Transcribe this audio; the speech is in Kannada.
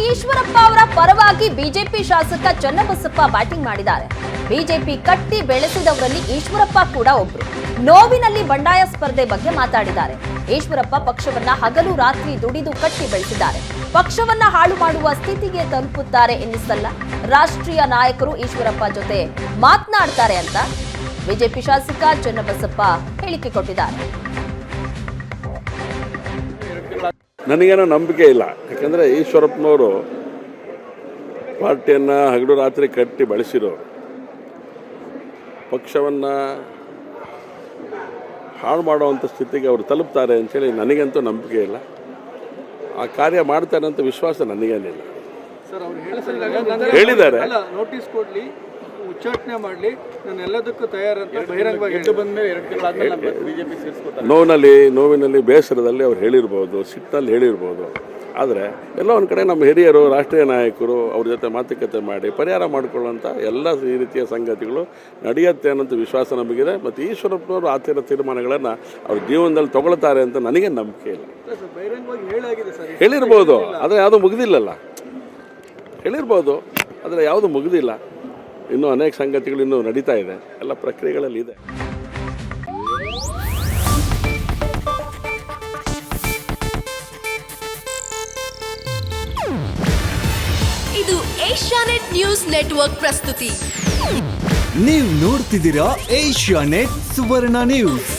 ಈಶ್ವರಪ್ಪ ಅವರ ಪರವಾಗಿ ಬಿಜೆಪಿ ಶಾಸಕ ಚನ್ನಬಸಪ್ಪ ಬ್ಯಾಟಿಂಗ್ ಮಾಡಿದ್ದಾರೆ. ಬಿಜೆಪಿ ಕಟ್ಟಿ ಬೆಳೆಸಿದವರಲ್ಲಿ ಈಶ್ವರಪ್ಪ ಕೂಡ ಒಬ್ರು. ನೋವಿನಲ್ಲಿ ಬಂಡಾಯ ಸ್ಪರ್ಧೆ ಬಗ್ಗೆ ಮಾತಾಡಿದ್ದಾರೆ. ಈಶ್ವರಪ್ಪ ಪಕ್ಷವನ್ನ ಹಗಲು ರಾತ್ರಿ ದುಡಿದು ಕಟ್ಟಿ ಬೆಳೆಸಿದ್ದಾರೆ. ಪಕ್ಷವನ್ನ ಹಾಳು ಮಾಡುವ ಸ್ಥಿತಿಗೆ ತಲುಪುತ್ತಾರೆ ಎನ್ನಿಸಲ್ಲ. ರಾಷ್ಟ್ರೀಯ ನಾಯಕರು ಈಶ್ವರಪ್ಪ ಜೊತೆ ಮಾತನಾಡ್ತಾರೆ ಅಂತ ಬಿಜೆಪಿ ಶಾಸಕ ಚನ್ನಬಸಪ್ಪ ಹೇಳಿಕೆ ಕೊಟ್ಟಿದ್ದಾರೆ. ನನಗೇನೋ ನಂಬಿಕೆ ಇಲ್ಲ. ಯಾಕಂದರೆ ಈಶ್ವರಪ್ಪನವರು ಪಾರ್ಟಿಯನ್ನು ಹಗಲು ರಾತ್ರಿ ಕಟ್ಟಿ ಬೆಳೆಸಿರೋರು. ಪಕ್ಷವನ್ನು ಹಾಳು ಮಾಡುವಂಥ ಸ್ಥಿತಿಗೆ ಅವರು ತಲುಪ್ತಾರೆ ಅಂಥೇಳಿ ನನಗಂತೂ ನಂಬಿಕೆ ಇಲ್ಲ. ಆ ಕಾರ್ಯ ಮಾಡ್ತಾರೆ ಅಂತ ವಿಶ್ವಾಸ ನನಗೇನಿಲ್ಲ. ಹೇಳಿದ್ದಾರೆ, ನೋಟಿಸ್ ಕೊಡಲಿ, ಉಚ್ಚಾಟನೆ ಮಾಡಲಿ, ನಾನು ಎಲ್ಲದಕ್ಕೂ ತಯಾರಂತ ಬಹಿರಂಗವಾಗಿ ನೋವಿನಲ್ಲಿ ಬೇಸರದಲ್ಲಿ ಅವ್ರು ಹೇಳಿರ್ಬೋದು, ಸಿಟ್ಟಲ್ಲಿ ಹೇಳಿರ್ಬೋದು. ಆದರೆ ಎಲ್ಲೋ ಒಂದು ಕಡೆ ನಮ್ಮ ಹಿರಿಯರು, ರಾಷ್ಟ್ರೀಯ ನಾಯಕರು ಅವ್ರ ಜೊತೆ ಮಾತುಕತೆ ಮಾಡಿ ಪರಿಹಾರ ಮಾಡಿಕೊಳ್ಳುವಂಥ ಎಲ್ಲ ಈ ರೀತಿಯ ಸಂಗತಿಗಳು ನಡೆಯುತ್ತೆ ಅನ್ನೋಂಥ ವಿಶ್ವಾಸ ನಮಗಿದೆ. ಮತ್ತು ಈಶ್ವರಪ್ಪನವರು ಆ ಥರ ತೀರ್ಮಾನಗಳನ್ನು ಅವ್ರ ಜೀವನದಲ್ಲಿ ತಗೊಳ್ತಾರೆ ಅಂತ ನನಗೆ ನಂಬಿಕೆ ಇಲ್ಲ. ಹೇಳಿರ್ಬೋದು, ಆದರೆ ಯಾವುದೂ ಮುಗಿದಿಲ್ಲಲ್ಲ. ಹೇಳಿರ್ಬೋದು, ಆದರೆ ಯಾವುದೂ ಮುಗಿದಿಲ್ಲ. ಇನ್ನೂ ಅನೇಕ ಸಂಗತಿಗಳು ಇನ್ನೂ ನಡೀತಾ ಇದೆ, ಎಲ್ಲ ಪ್ರಕ್ರಿಯೆಗಳಲ್ಲಿ ಇದೆ. ಇದು ಏಷ್ಯಾನೆಟ್ ನ್ಯೂಸ್ ನೆಟ್ವರ್ಕ್ ಪ್ರಸ್ತುತಿ. ನೀವು ನೋಡ್ತಿದ್ದೀರಾ ಏಷ್ಯಾನೆಟ್ ಸುವರ್ಣ ನ್ಯೂಸ್.